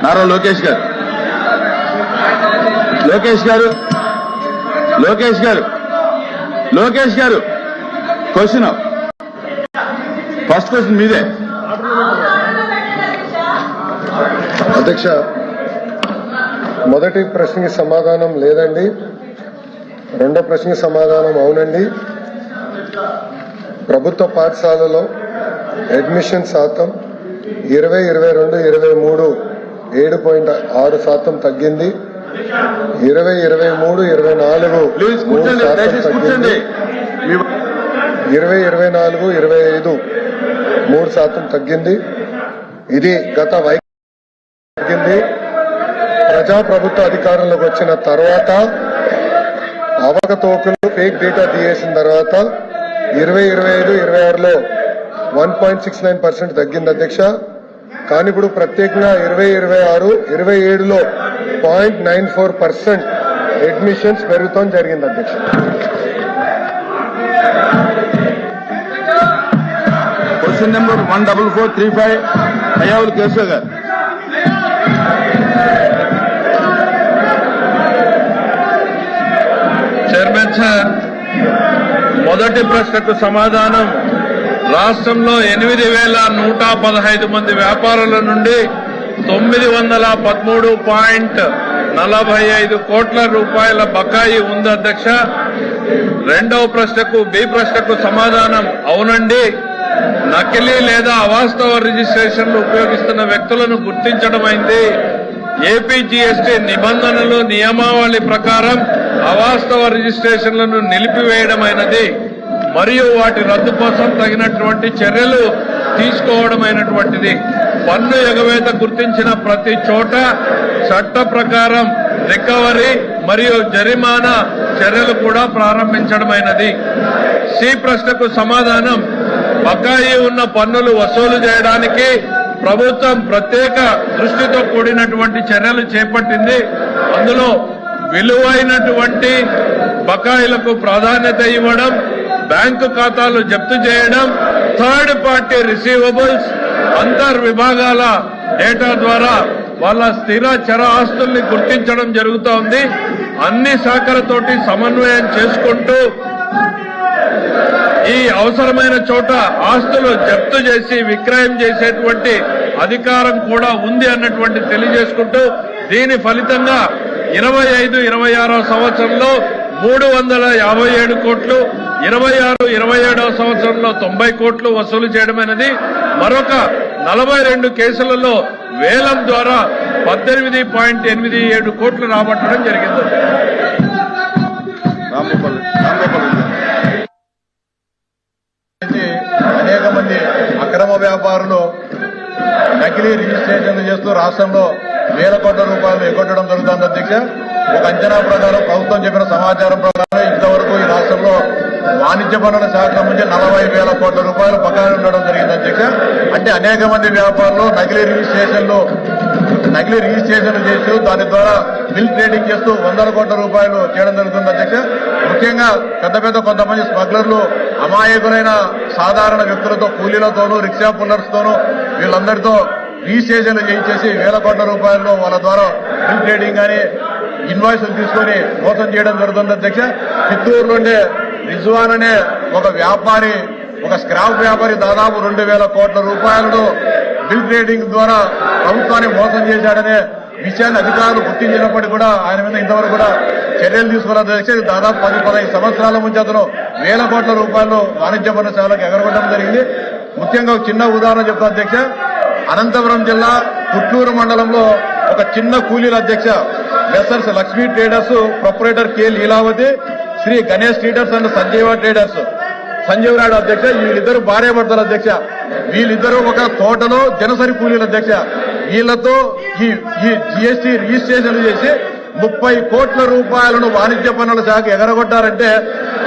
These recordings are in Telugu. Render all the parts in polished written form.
నారా లోకేష్ గారు క్వశ్చన్ ఫస్ట్ క్వశ్చన్ మీదే. అధ్యక్ష, మొదటి ప్రశ్నకి సమాధానం లేదండి. రెండో ప్రశ్నకి సమాధానం అవునండి. ప్రభుత్వ పాఠశాలలో అడ్మిషన్ శాతం 2022-23 7.6% తగ్గింది. 2023-24 కూర్చోండి. 2024-25 3% తగ్గింది. ఇది గత తగ్గింది. ప్రజాప్రభుత్వ అధికారంలోకి వచ్చిన తర్వాత అవకతవకలు ఫేక్ డేటా తీసేసిన తర్వాత 2025-26లో 1.69% తగ్గింది అధ్యక్ష. కానీ ఇప్పుడు ప్రత్యేకంగా 2026-27లో 0.94% అడ్మిషన్స్ పెరుగుతాం జరిగింది అధ్యక్ష. క్వశ్చన్ నెంబర్ 14435 అయ్యావులు కేశవ్ గారు. చైర్మన్ సార్, మొదటి ప్రశ్నకు సమాధానం రాష్ట్రంలో 8,115 మంది వ్యాపారుల నుండి 913.45 కోట్ల రూపాయల బకాయి ఉంది అధ్యక్ష. రెండవ ప్రశ్నకు బి ప్రశ్నకు సమాధానం అవునండి. నకిలీ లేదా అవాస్తవ రిజిస్ట్రేషన్లు ఉపయోగిస్తున్న వ్యక్తులను గుర్తించడమైంది. ఏపీ జీఎస్టీ నిబంధనలు నియమావళి ప్రకారం అవాస్తవ రిజిస్ట్రేషన్లను నిలిపివేయడమైనది మరియు వాటి రద్దు కోసం తగినటువంటి చర్యలు తీసుకోవడమైనటువంటిది. పన్ను ఎగవేత గుర్తించిన ప్రతి చోట చట్ట ప్రకారం రికవరీ మరియు జరిమానా చర్యలు కూడా ప్రారంభించడమైనది. సి ప్రశ్నకు సమాధానం బకాయి ఉన్న పన్నులు వసూలు చేయడానికి ప్రభుత్వం ప్రత్యేక దృష్టితో కూడినటువంటి చర్యలు చేపట్టింది. అందులో విలువైనటువంటి బకాయిలకు ప్రాధాన్యత ఇవ్వడం, బ్యాంకు ఖాతాలు జప్తు చేయడం, థర్డ్ పార్టీ రిసీవబుల్స్ అంతర్విభాగాల డేటా ద్వారా వాళ్ళ స్థిర చర ఆస్తుల్ని గుర్తించడం జరుగుతోంది. అన్ని శాఖలతోటి సమన్వయం చేసుకుంటూ ఈ అవసరమైన చోట ఆస్తులు జప్తు చేసి విక్రయం చేసేటువంటి అధికారం కూడా ఉంది అన్నటువంటి తెలియజేసుకుంటూ దీని ఫలితంగా 25-26 సంవత్సరంలో 357 కోట్లు, 26-27 సంవత్సరంలో 90 కోట్లు వసూలు చేయడమైనది. మరొక 42 కేసులలో వేలం ద్వారా 18.87 కోట్లు రాబట్టడం జరిగింది. అనేక మంది అక్రమ వ్యాపారులు నకిలీ రిజిస్ట్రేషన్లు చేస్తూ రాష్ట్రంలో వేల కోట్ల రూపాయలు ఎగ్గొట్టడం జరుగుతుంది అధ్యక్ష. ఒక అంచనా ప్రకారం ప్రభుత్వం చెప్పిన సమాచారం ప్రకారం ఇంతవరకు ఈ రాష్ట్రంలో వాణిజ్య పన్నుల శాఖ నుంచి 40,000 కోట్ల రూపాయలు బకాయిలు ఉండడం జరిగింది అధ్యక్ష. అంటే అనేక మంది వ్యాపారులు నకిలీ రిజిస్ట్రేషన్లు చేస్తూ దాని ద్వారా బిల్ ట్రేడింగ్ చేస్తూ 100 కోట్ల రూపాయలు చేయడం జరుగుతుంది అధ్యక్ష. ముఖ్యంగా పెద్ద కొంతమంది స్మగ్లర్లు అమాయకులైన సాధారణ వ్యక్తులతో, కూలీలతోనూ, రిక్షా పుల్లర్స్తోనూ వీళ్ళందరితో రిజిస్ట్రేషన్లు చేయించేసి వేల కోట్ల రూపాయల్లో వాళ్ళ ద్వారా బిల్ ట్రేడింగ్ కానీ ఇన్వాయిస్లు తీసుకొని మోసం చేయడం జరుగుతుంది అధ్యక్ష. చిత్తూరులోనే రిజ్వాన్ అనే ఒక స్క్రాప్ వ్యాపారి దాదాపు 2,000 కోట్ల రూపాయలను బిల్ ట్రేడింగ్ ద్వారా ప్రభుత్వాన్ని మోసం చేశాడనే విషయాన్ని అధికారులు గుర్తించినప్పటికీ కూడా ఆయన మీద ఇంతవరకు కూడా చర్యలు తీసుకోలేదు అధ్యక్ష. దాదాపు 10-15 సంవత్సరాల నుంచి అతను వేల కోట్ల రూపాయలు వాణిజ్య పన్ను శాఖలకు ఎగరగొట్టడం జరిగింది. ముఖ్యంగా ఒక చిన్న ఉదాహరణ చెప్తా అధ్యక్ష. అనంతపురం జిల్లా పుట్లూరు మండలంలో ఒక చిన్న కూలీల అధ్యక్ష messrs Lakshmi traders proprietor K Leelavathi, Sri Ganesh traders and Sanjeeva traders Sanjeev Naidu అధ్యక్ష. వీళ్ళిద్దరు భార్య భర్తలు అధ్యక్ష. వీళ్ళిద్దరూ ఒక తోటలో జనసరి కూలీల అధ్యక్ష. వీళ్లతో ఈ జీఎస్టీ రిజిస్ట్రేషన్లు చేసి 30 కోట్ల రూపాయలను వాణిజ్య పన్నుల శాఖ ఎగరగొట్టారంటే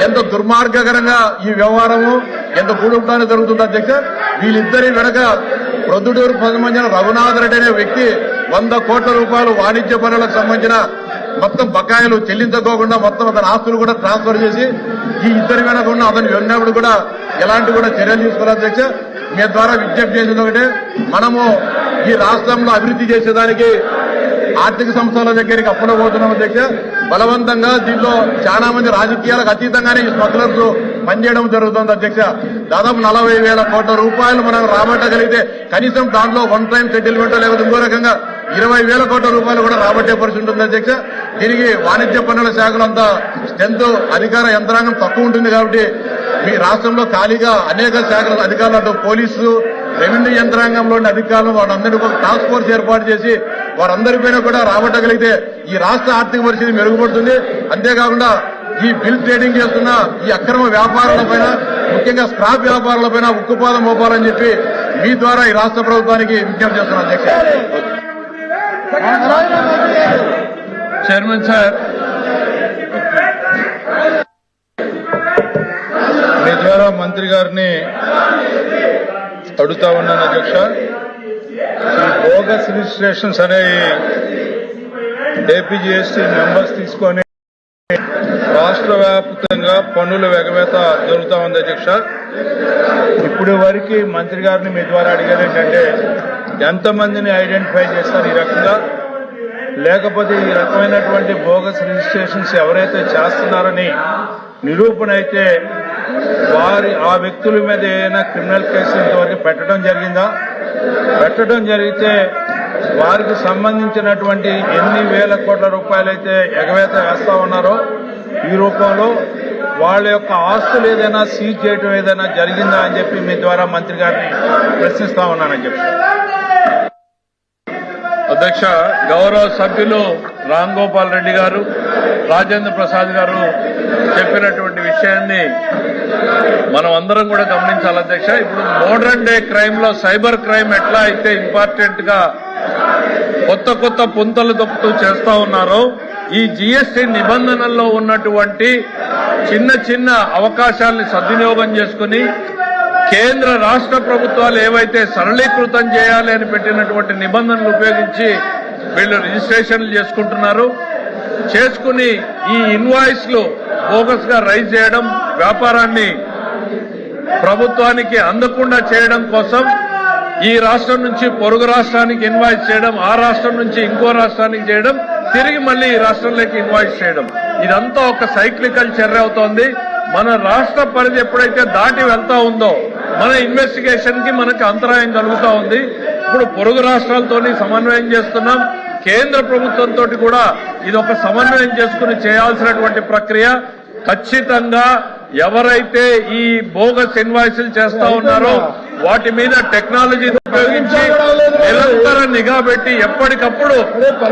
ఎంత దుర్మార్గకరంగా ఈ వ్యవహారము, ఎంత గూడుంటానే జరుగుతుంది అధ్యక్ష. వీళ్ళిద్దరి వెనక ప్రొద్దుటూరు సంబంధించిన రఘునాథ్ రెడ్డి అనే వ్యక్తి 100 కోట్ల రూపాయలు వాణిజ్య పన్నులకు సంబంధించిన మొత్తం బకాయిలు చెల్లించుకోకుండా మొత్తం అతని ఆస్తులు కూడా ట్రాన్స్ఫర్ చేసి ఈ ఇద్దరి వెనక ఉన్న అతను వెళ్ళినప్పుడు కూడా ఎలాంటి కూడా చర్యలు తీసుకోవాలి అధ్యక్ష. మీ ద్వారా విజ్ఞప్తి చేసింది ఒకటే, మనము ఈ రాష్ట్రంలో అభివృద్ధి చేసేదానికి ఆర్థిక సంస్థల దగ్గరికి అప్పులు పోతున్నాం అధ్యక్ష. బలవంతంగా దీంట్లో చాలా మంది రాజకీయాలకు అతీతంగానే ఈ స్మగ్లర్స్ పనిచేయడం జరుగుతుంది అధ్యక్ష. దాదాపు 40,000 కోట్ల రూపాయలు మనం రాబట్టగలిగితే కనీసం దాంట్లో వన్ టైం సెటిల్మెంట్ లేకపోతే ఇంకో రకంగా 20,000 కోట్ల రూపాయలు కూడా రాబట్టే పరిస్థితి ఉంటుంది అధ్యక్ష. దీనికి వాణిజ్య పన్నుల శాఖలో అంత స్ట్రెంత్ అధికార యంత్రాంగం తక్కువ ఉంటుంది కాబట్టి మీ రాష్ట్రంలో ఖాళీగా అనేక శాఖల అధికారులు అటు పోలీసు రెవెన్యూ యంత్రాంగంలోని అధికారులు వాళ్ళందరినీ ఒక టాస్క్ ఫోర్స్ ఏర్పాటు చేసి వారందరిపైన కూడా రాబట్టగలిగితే ఈ రాష్ట్ర ఆర్థిక పరిస్థితి మెరుగుపడుతుంది. అంతేకాకుండా ఈ బిల్ ట్రేడింగ్ చేస్తున్న ఈ అక్రమ వ్యాపారాలపైన ముఖ్యంగా స్క్రాప్ వ్యాపారాలపైన ఉక్కుపాదం మోపాలని చెప్పి మీ ద్వారా ఈ రాష్ట్ర ప్రభుత్వానికి విజ్ఞప్తి చేస్తున్నాను అధ్యక్ష. చైర్మన్ సార్, మీ ద్వారా మంత్రి గారిని అడుగుతా ఉన్నాను అధ్యక్ష. ఈ బోగస్ రిజిస్ట్రేషన్స్ అనేవి ఏపీజీఎస్టీ మెంబర్స్ తీసుకొని రాష్ట్ర వ్యాప్తంగా పన్నుల ఎగవేత జరుగుతూ ఉంది అధ్యక్ష. ఇప్పుడు వరకు మంత్రి గారిని మీ ద్వారా అడిగేది ఏంటంటే ఎంతమందిని ఐడెంటిఫై చేస్తారు ఈ రకంగా, లేకపోతే ఈ రకమైనటువంటి బోగస్ రిజిస్ట్రేషన్స్ ఎవరైతే చేస్తున్నారని నిరూపణ అయితే ఆ వ్యక్తుల మీద ఏదైనా క్రిమినల్ కేసు ఇంతవరకు పెట్టడం జరిగిందా, పెట్టడం జరిగితే వారికి సంబంధించినటువంటి ఎన్ని వేల కోట్ల రూపాయలైతే ఎగవేత వేస్తా ఉన్నారో ఈ రూపంలో వాళ్ళ యొక్క ఆస్తులు ఏదైనా సీజ్ చేయడం ఏదైనా జరిగిందా అని చెప్పి మీ ద్వారా మంత్రి గారిని ప్రశ్నిస్తా ఉన్నానని చెప్పి. అధ్యక్ష, గౌరవ సభ్యులు రామ్ గోపాల్ రెడ్డి గారు, రాజేంద్ర ప్రసాద్ గారు చెప్పినటువంటి విషయాన్ని మనం అందరం కూడా గమనించాలి అధ్యక్ష. ఇప్పుడు మోడర్న్ డే క్రైమ్ లో సైబర్ క్రైమ్ ఎట్లా అయితే ఇంపార్టెంట్ గా కొత్త కొత్త పుంతలు తొక్కుతూ చేస్తా ఉన్నారో, ఈ జీఎస్టీ నిబంధనల్లో ఉన్నటువంటి చిన్న చిన్న అవకాశాలని సద్వినియోగం చేసుకుని కేంద్ర రాష్ట్ర ప్రభుత్వాలు ఏవైతే సరళీకృతం చేయాలి అని పెట్టినటువంటి నిబంధనలు ఉపయోగించి వీళ్ళు రిజిస్ట్రేషన్లు చేసుకుంటున్నారు. చేసుకుని ఈ ఇన్వాయిస్లు బోగస్ గా రైజ్ చేయడం, వ్యాపారాన్ని ప్రభుత్వానికి అందకుండా చేయడం కోసం ఈ రాష్ట్రం నుంచి పొరుగు రాష్ట్రానికి ఇన్వాయిస్ చేయడం, ఆ రాష్ట్రం నుంచి ఇంకో రాష్ట్రానికి చేయడం, తిరిగి మళ్ళీ ఈ రాష్ట్రంలోకి ఇన్వాయిస్ చేయడం, ఇదంతా ఒక సైక్లికల్ చర్య అవుతోంది. మన రాష్ట్ర పరిధి ఎప్పుడైతే దాటి వెళ్తా ఉందో మన ఇన్వెస్టిగేషన్ కి మనకి అంతరాయం కలుగుతా ఉంది. ఇప్పుడు పొరుగు రాష్ట్రాలతోని సమన్వయం చేస్తున్నాం, కేంద్ర ప్రభుత్వంతో కూడా ఇది ఒక సమన్వయం చేసుకుని చేయాల్సినటువంటి ప్రక్రియ. ఖచ్చితంగా ఎవరైతే ఈ బోగస్ ఇన్వాయిస్లు చేస్తా ఉన్నారో వాటి మీద టెక్నాలజీని ఉపయోగించి నిరంతర నిఘా పెట్టి ఎప్పటికప్పుడు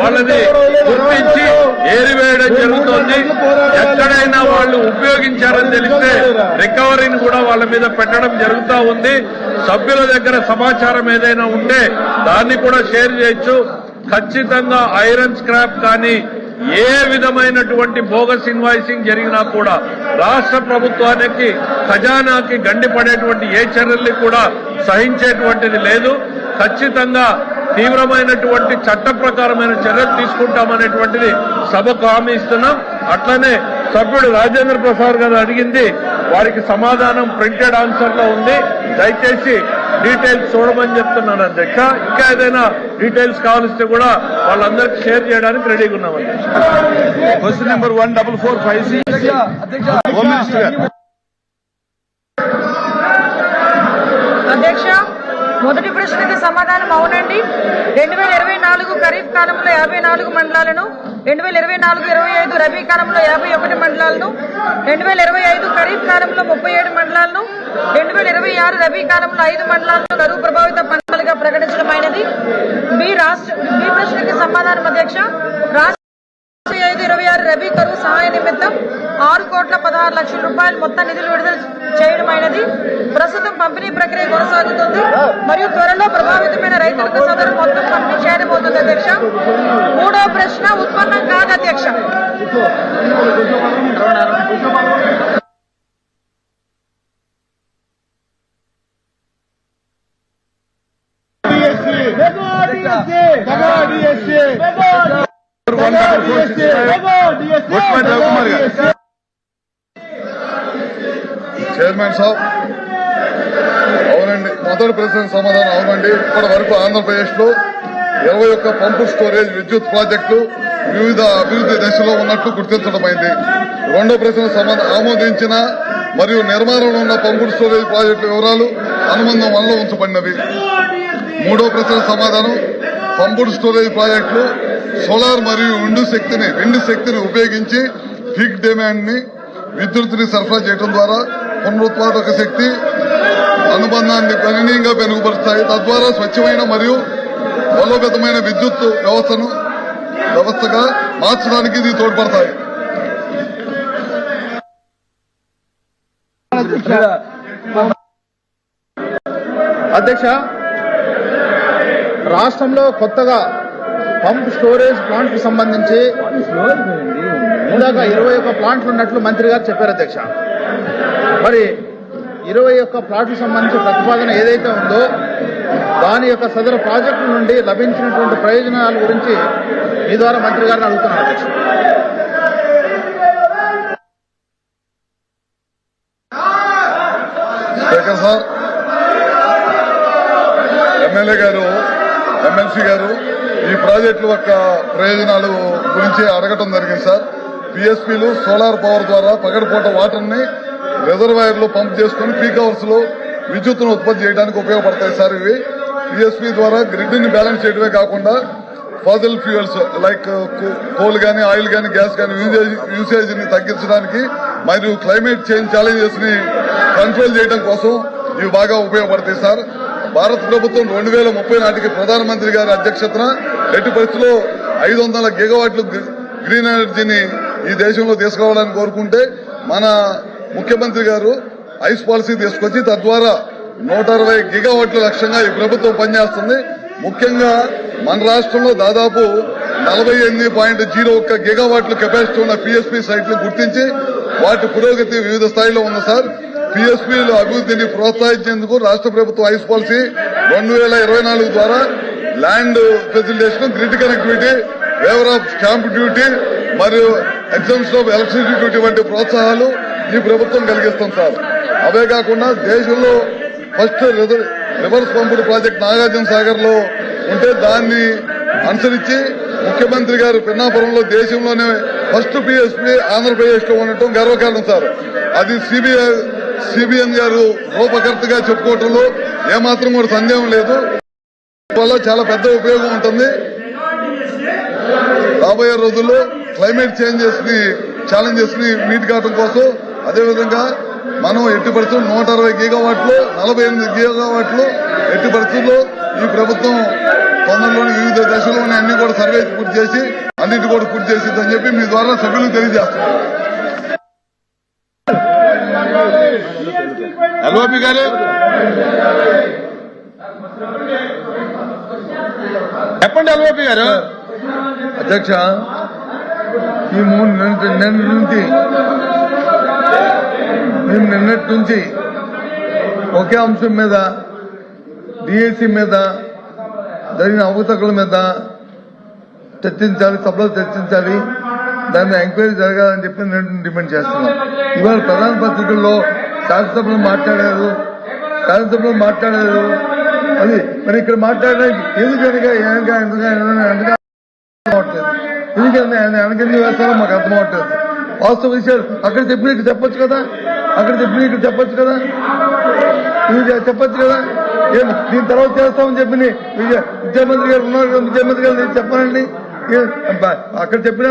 వాళ్ళని గుర్తించి ఏరివేయడం జరుగుతోంది. ఎక్కడైనా వాళ్ళు ఉపయోగించారని తెలిస్తే రికవరీని కూడా వాళ్ళ మీద పెట్టడం జరుగుతూ ఉంది. సభ్యుల దగ్గర సమాచారం ఏదైనా ఉంటే దాన్ని కూడా షేర్ చేయొచ్చు. ఖచ్చితంగా ఐరన్ స్క్రాప్ కానీ ఏ విధమైనటువంటి బోగస్ ఇన్వాయిసింగ్ జరిగినా కూడా రాష్ట్ర ప్రభుత్వానికి ఖజానాకి గండిపడేటువంటి ఏ చర్యల్ని కూడా సహించేటువంటిది లేదు. ఖచ్చితంగా తీవ్రమైనటువంటి చట్ట ప్రకారమైన చర్యలు తీసుకుంటామనేటువంటిది సభకు హామీ ఇస్తున్నాం. అట్లనే సభ్యుడు రాజేంద్ర ప్రసాద్ గారు అడిగింది వారికి సమాధానం ప్రింటెడ్ ఆన్సర్ లో ఉంది. దయచేసి డీటెయిల్స్ చూడమని చెప్తున్నాను అధ్యక్ష. ఇంకా ఏదైనా డీటెయిల్స్ కావాల్స్తే కూడా వాళ్ళందరికీ షేర్ చేయడానికి రెడీగా ఉన్నాం అధ్యక్ష. క్వశ్చన్ నెంబర్ 1445 హోమ్ మినిస్టర్ గారు. అధ్యక్ష, మొదటి ప్రశ్నకి సమాధానం అవునండి. 2024 ఖరీఫ్ కాలంలో 54 మండలాలను, 2024-25 రబీ కాలంలో 51 మండలాలను, 2025 ఖరీఫ్ కాలంలో 37 మండలాలను, 2026 రబీ కాలంలో 5 మండలాలను కరువు ప్రభావిత మండలాలుగా ప్రకటించడమైనది. బి ప్రశ్నకి సమాధానం అధ్యక్ష, 25-26 రబీ కరువు సహాయ నిమిత్తం 6,16,00,000 రూపాయలు మొత్తం నిధులు విడుదల చేయడమైనది. ప్రస్తుతం పంపిణీ ప్రక్రియ కొనసాగుతుంది మరియు త్వరలో ప్రభావితమైన రైతులకు సదరు మొత్తం పంపిణీ చేయడమవుతుంది అధ్యక్ష. మూడో ప్రశ్న ఉత్పన్నం కాదు అధ్యక్ష. చైర్మన్ సాబ్, అవునండి, మొదటి ప్రశ్న సమాధానం అవునండి. ఇప్పటి వరకు ఆంధ్రప్రదేశ్ లో 21 పంపు స్టోరేజ్ విద్యుత్ ప్రాజెక్టులు వివిధ అభివృద్ధి దశలో ఉన్నట్లు గుర్తించడమైంది. రెండో ప్రశ్న ఆమోదించిన మరియు నిర్మాణంలో ఉన్న పంపుడు స్టోరేజ్ ప్రాజెక్టుల వివరాలు అనుబంధం 1లో ఉంచబడినవి. మూడో ప్రశ్న సమాధానం పంపుడు స్టోరేజ్ ప్రాజెక్టులు సోలార్ మరియు విండ్ శక్తిని ఉపయోగించి పీక్ డిమాండ్ ని విద్యుత్తుని సరఫరా చేయడం ద్వారా పునరుత్పాదక శక్తి అనుబంధాన్ని గణనీయంగా మెరుగుపరుస్తాయి. తద్వారా స్వచ్ఛమైన మరియు బలోపేతమైన విద్యుత్ వ్యవస్థగా మార్చడానికి ఇది తోడ్పడతాయి. అధ్యక్ష, రాష్ట్రంలో కొత్తగా పంప్ స్టోరేజ్ ప్లాంట్ కు సంబంధించి ఇందాక 21 ప్లాంట్లు ఉన్నట్లు మంత్రి గారు చెప్పారు అధ్యక్ష. మరి 21 ప్లాంట్లకు సంబంధించి ప్రతిపాదన ఏదైతే ఉందో దాని యొక్క సదరు ప్రాజెక్టు నుండి లభించినటువంటి ప్రయోజనాల గురించి మీ ద్వారా మంత్రి గారిని అడుగుతున్నాను అధ్యక్ష. స్పీకర్ సార్, ఎమ్మెల్సీ గారు ఈ ప్రాజెక్టుల యొక్క ప్రయోజనాలు గురించి అడగటం జరిగింది సార్. పిఎస్పీలు సోలార్ పవర్ ద్వారా పగటిపూట వాటర్ ని రిజర్వాయర్ లో పంప్ చేసుకుని పీక్ అవర్స్ లో విద్యుత్తును ఉత్పత్తి చేయడానికి ఉపయోగపడతాయి సార్. ఇవి పిఎస్పీ ద్వారా గ్రిడ్ ని బ్యాలెన్స్ చేయడమే కాకుండా ఫాసిల్ ఫ్యూయల్స్ లైక్ కోల్ గానీ ఆయిల్ గానీ గ్యాస్ గానీ యూసేజ్ ని తగ్గించడానికి మరియు క్లైమేట్ చేంజ్ ఛాలెంజెస్ ని కంట్రోల్ చేయడం కోసం ఇవి బాగా ఉపయోగపడతాయి సార్. భారత ప్రభుత్వం 2030 నాటికి ప్రధానమంత్రి గారి అధ్యక్షతన ఎట్టి పరిస్థితుల్లో 500 గిగావాట్లు గ్రీన్ ఎనర్జీని ఈ దేశంలో తీసుకురావాలని కోరుకుంటే మన ముఖ్యమంత్రి గారు ఐస్ పాలసీ తీసుకొచ్చి తద్వారా 160 గిగావాట్ల లక్ష్యంగా ఈ ప్రభుత్వం పనిచేస్తుంది. ముఖ్యంగా మన రాష్ట్రంలో దాదాపు 48.01 గిగావాట్ల కెపాసిటీ ఉన్న పిఎస్పీ సైట్లు గుర్తించి వాటి పురోగతి వివిధ స్థాయిలో ఉంది సార్. పిఎస్పీల అభివృద్ధిని ప్రోత్సహించేందుకు రాష్ట్ర ప్రభుత్వం ఐస్ పాలసీ 2024 ద్వారా land facilitation, grid connectivity, waiver of stamp duty మరియు ఎగ్జామ్షన్ ఆఫ్ ఎలక్ట్రిసిటీ డ్యూటీ వంటి ప్రోత్సాహాలు ఈ ప్రభుత్వం కలిగిస్తుంది సార్. అవే కాకుండా దేశంలో first reverse pumped project Nagarjuna Sagar లో ఉంటే దాన్ని అనుసరించి ముఖ్యమంత్రి గారు పిన్నాపురంలో దేశంలోనే ఫస్ట్ పిఎస్పీ ఆంధ్రప్రదేశ్ లో ఉండటం గర్వకారణం సార్. అది సిబిఎన్ గారు రూపకర్తగా చెప్పుకోవటంలో ఏమాత్రం కూడా సందేహం లేదు. వల్ల చాలా పెద్ద ఉపయోగం ఉంటుంది. రాబోయే రోజుల్లో క్లైమేట్ ఛాలెంజెస్ ని మీట్ కావడం కోసం అదేవిధంగా మనం ఎట్టి పరిస్థితుల్లో 160 గిగావాట్లు 48 గిగావాట్లు ఎట్టి పరిస్థితుల్లో ఈ ప్రభుత్వం తొందరలోని వివిధ దశలోని అన్ని కూడా సర్వే పూర్తి చేసి అన్నిటి కూడా పూర్తి చేసిందని చెప్పి మీ ద్వారా సభ్యులకు తెలియజేస్తున్నారు. ఎల్ఓపి గారు చెప్పండి. ఎల్ఓపి గారు. అధ్యక్ష, ఈ నిన్నటి నుంచి ఒకే అంశం మీద డిఎస్సి మీద జరిగిన అవకతవకల మీద చర్చించాలి, సభలో చర్చించాలి, దాన్ని ఎంక్వైరీ జరగాలని చెప్పి నేను డిమాండ్ చేస్తున్నాం. ఇవాళ ప్రధాన పత్రికల్లో శాసనసభలో మాట్లాడారు అది మరి ఇక్కడ మాట్లాడడానికి ఎందుకు వేస్తారో మాకు అర్థమవట్లేదు. వాస్తవ విషయాలు అక్కడ చెప్పినట్టు చెప్పొచ్చు కదా, చెప్పొచ్చు కదా. దీని తర్వాత చేస్తామని చెప్పి విద్యామంత్రి గారు ఉన్నారు, విద్యామంత్రి గారు చెప్పాలండి. అక్కడ చెప్పిన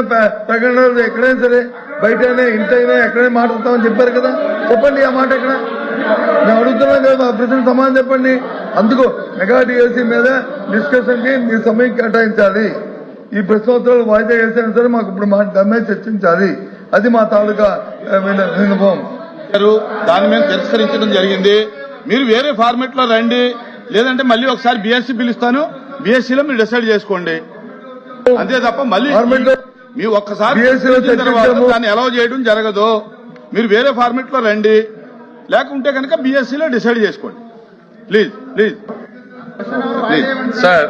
ప్రకటనలు ఎక్కడైనా సరే బయటైనా ఇంటైనా ఎక్కడైనా మాట్లాడతామని చెప్పారు కదా, చెప్పండి ఆ మాట ఎక్కడ. మేము అడుగుతున్నాం కదా, మా ప్రశ్న సమాధానం చెప్పండి. అందుకు మెగా డిఎస్సీ మీద డిస్కషన్ కి మీ సమయం కేటాయించాలి. ఈ ప్రశ్నోత్తరాలు వాయిదా వేసినా సరే మాకు ఇప్పుడు మా దాని చర్చించాలి. అది మా తాలూకా విన్నపం. దాని మీద తిరస్కరించడం జరిగింది. మీరు వేరే ఫార్మెట్ లో రండి, లేదంటే మళ్ళీ ఒకసారి బీఎస్సీ పిలుస్తాను, బీఎస్సీలో మీరు డిసైడ్ చేసుకోండి. అంతే తప్ప మళ్ళీ మీరు ఒక్కసారి దాన్ని అలౌ చేయడం జరగదు. మీరు వేరే ఫార్మెట్ లో రండి, లేకుంటే కనుక బీఎస్సీలో డిసైడ్ చేసుకోండి. Please sir